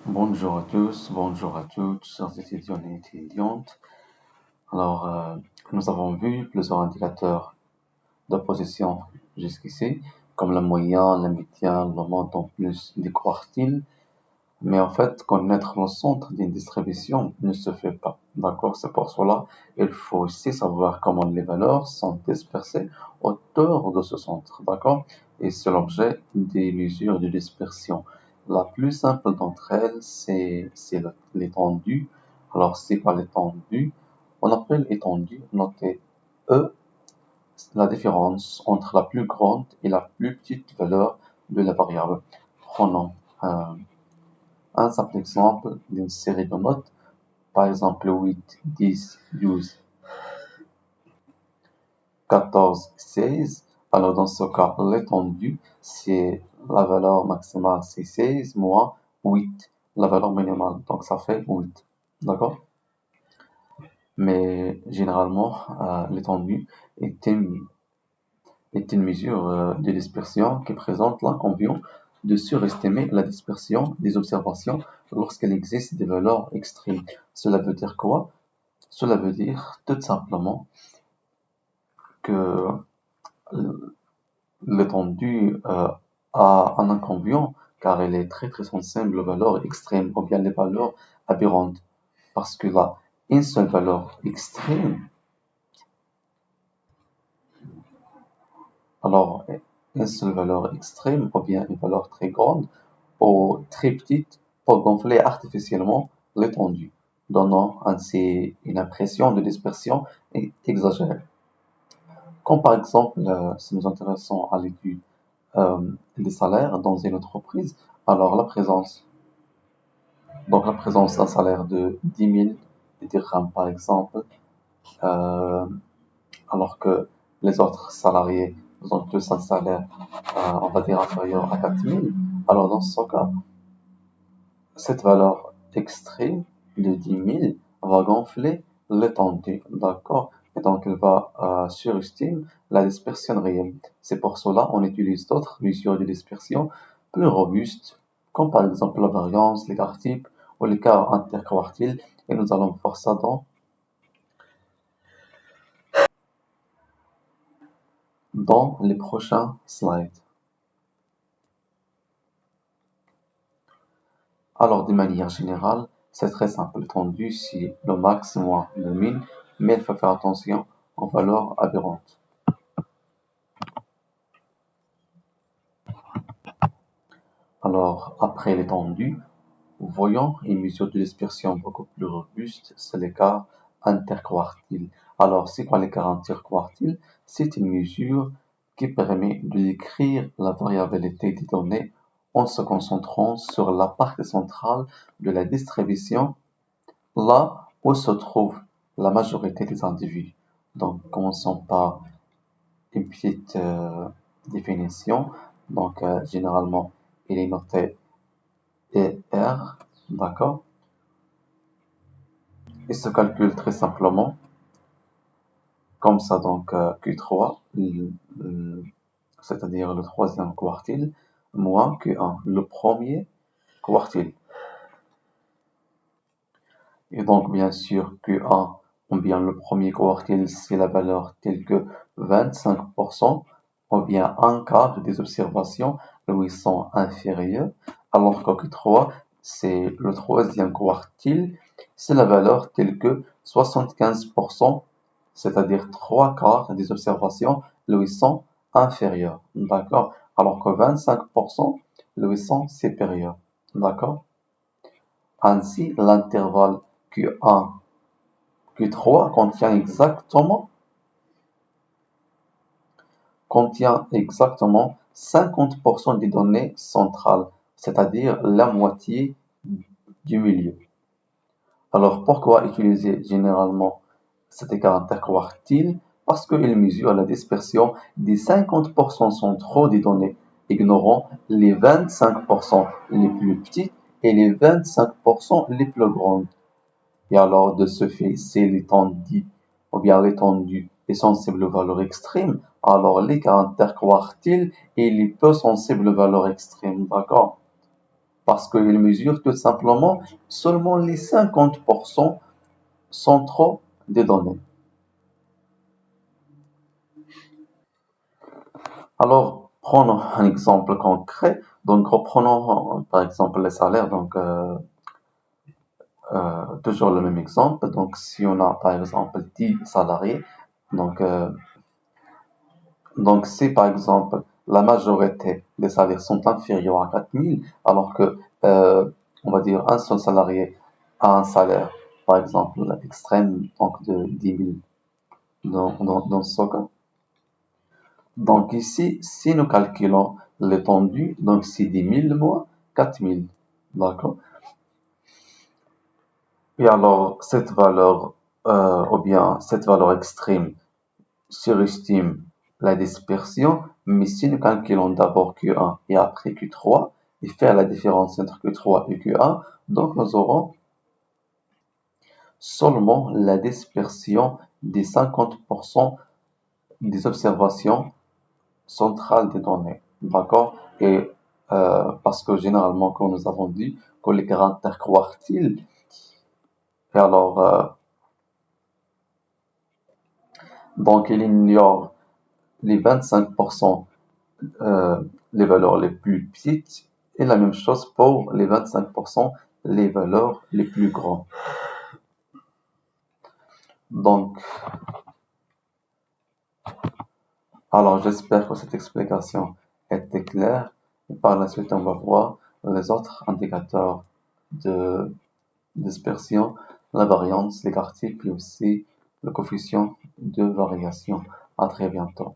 Bonjour à tous, bonjour à toutes, chers étudiants et étudiantes. Alors, nous avons vu plusieurs indicateurs de position jusqu'ici, comme la moyenne, la médiane, le montant plus des quartiles. Mais en fait, connaître le centre d'une distribution ne se fait pas. D'accord? C'est pour cela il faut aussi savoir comment les valeurs sont dispersées autour de ce centre. D'accord? Et c'est l'objet des mesures de dispersion. La plus simple d'entre elles, c'est l'étendue. Alors, c'est quoi l'étendue? On appelle étendue, notez E, la différence entre la plus grande et la plus petite valeur de la variable. Prenons un simple exemple d'une série de notes, par exemple 8, 10, 12, 14, 16. Alors dans ce cas, l'étendue, c'est la valeur maximale, c'est 16 moins 8, la valeur minimale. Donc ça fait 8. D'accord? Mais généralement, l'étendue est une mesure de dispersion qui présente l'inconvénient de surestimer la dispersion des observations lorsqu'il existe des valeurs extrêmes. Cela veut dire quoi? Cela veut dire tout simplement que l'étendue a un inconvénient car elle est très très sensible aux valeurs extrêmes ou bien les valeurs aberrantes. Parce que là, une seule valeur extrême, alors une seule valeur extrême ou bien une valeur très grande ou très petite pour gonfler artificiellement l'étendue, donnant ainsi une impression de dispersion exagérée. Comme par exemple, si nous intéressons à l'étude des salaires dans une entreprise, alors la présence d'un salaire de 10 000 dirhams par exemple, euh, alors que les autres salariés ont tous un salaire, on va dire, inférieur à 4 000, alors dans ce cas, cette valeur extrême de 10 000 va gonfler l'étendue, d'accord? Et donc, elle va surestimer la dispersion réelle. C'est pour cela qu'on utilise d'autres mesures de dispersion plus robustes, comme par exemple la variance, l'écart type ou l'écart interquartile. Et nous allons voir ça dans les prochains slides. Alors, de manière générale, c'est très simple. L'étendue, c'est le max moins le min, mais il faut faire attention aux valeurs aberrantes. Alors, après l'étendue, voyons une mesure de dispersion beaucoup plus robuste, c'est l'écart interquartile. Alors, c'est quoi l'écart interquartile? C'est une mesure qui permet de décrire la variabilité des données en se concentrant sur la partie centrale de la distribution, là où se trouve la majorité des individus. Donc, commençons par une petite définition. Donc, généralement, il est noté ER, d'accord? Il se calcule très simplement comme ça. Donc, Q3, c'est-à-dire le troisième quartile, moins Q1, le premier quartile. Et donc, bien sûr, Q1, ou bien le premier quartile, c'est la valeur telle que 25%, ou bien un quart des observations où ils sont inférieurs, alors que Q3, c'est le troisième quartile, c'est la valeur telle que 75%, c'est-à-dire trois quarts des observations où ils sont inférieurs. D'accord? Alors que 25%, où ils sont supérieurs. D'accord? Ainsi, l'intervalle Q1, Q3 contient exactement 50% des données centrales, c'est-à-dire la moitié du milieu. Alors pourquoi utiliser généralement cet écart interquartile? Parce qu'il mesure la dispersion des 50% centraux des données, ignorant les 25% les plus petites et les 25% les plus grandes. Et alors, de ce fait, si l'étendue, ou bien l'étendue est sensible aux valeurs extrêmes, alors l'écart interquartile, il est peu sensible aux valeurs extrêmes, d'accord? parce qu'il mesure tout simplement seulement les 50% centraux des données. Alors, prenons un exemple concret. Donc, reprenons par exemple les salaires. Donc, toujours le même exemple. Donc, si on a par exemple 10 salariés, donc, euh, donc si par exemple la majorité des salaires sont inférieurs à 4 000, alors que, on va dire, un seul salarié a un salaire, par exemple, extrême, donc de 10 000 dans ce cas. Donc ici, si nous calculons l'étendue, donc c'est 10 000 moins 4 000. D'accord? Et alors, cette valeur, ou bien cette valeur extrême, surestime la dispersion, mais si nous calculons d'abord Q1 et après Q3, et faire la différence entre Q3 et Q1, donc nous aurons seulement la dispersion des 50% des observations centrales des données. D'accord? Et parce que généralement, comme nous avons dit, que les caractères quartiles, et alors, donc il ignore les 25%, les valeurs les plus petites, et la même chose pour les 25%, les valeurs les plus grandes. Donc, alors j'espère que cette explication était claire. Et par la suite, on va voir les autres indicateurs de dispersion, la variance, les quartiles, puis aussi le coefficient de variation. À très bientôt.